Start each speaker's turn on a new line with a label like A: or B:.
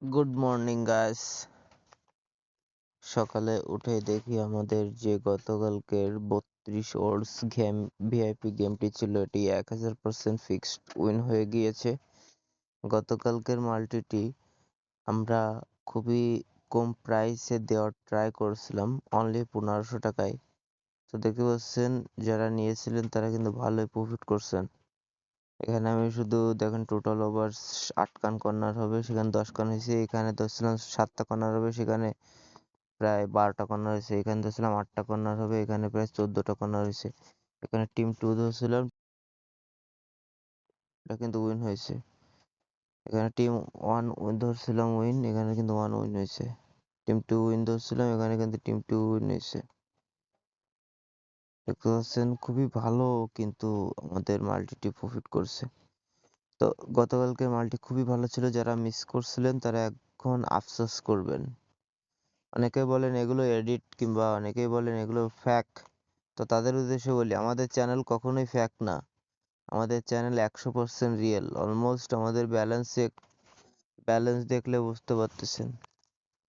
A: Good morning guys. সকালে উঠে দেখি আমাদের যে গতকালকের 32 ওভার্স গেম ভিআইপি গেমটি ছিল, এটি 1000% ফিক্সড উইন হয়ে গিয়েছে। গতকালকের মাল্টিটি আমরা খুবই কম প্রাইসে দেওয়ার ট্রাই করছিলাম, অনলি 1500 টাকায়। তো দেখতে পাচ্ছেন যারা নিয়েছিলেন তারা কিন্তু ভালোই প্রফিট করছেন। এখানে আমি শুধু দেখেন টোটাল ওভার 8 কান কর্নার হবে, সেখানে 10 কান হয়েছে। এখানে ধরছিলাম 7টা কর্নার হবে, সেখানে প্রায় 12টা কর্নার হয়েছে। এখানে ধরছিলাম 8টা কর্নার হবে, এখানে প্রায় 14টা কর্নার হয়েছে। এখানে টিম 2 ধরছিলাম, এটা কিন্তু উইন হয়েছে। এখানে টিম 1 ধরছিলাম উইন, এখানে কিন্তু 1 উইন হয়েছে। টিম 2 উইন ধরছিলাম, এখানে কিন্তু টিম 2 উইন হয়েছে। দেখতে পাচ্ছেন খুবই ভালো কিন্তু আমাদের মাল্টিটি প্রফিট করছে। তো গতকালকের মাল্টি খুবই ভালো ছিল, যারা মিস করছিলেন তারা এখন আফসোস করবেন। অনেকে বলেন এগুলো এডিট, কিংবা অনেকেই বলেন এগুলো ফ্যাক। তো তাদের উদ্দেশ্যে বলি, আমাদের চ্যানেল কখনোই ফ্যাক না। আমাদের চ্যানেল 100% রিয়েল। অলমোস্ট আমাদের ব্যালেন্স দেখলে বুঝতে পারতেছেন।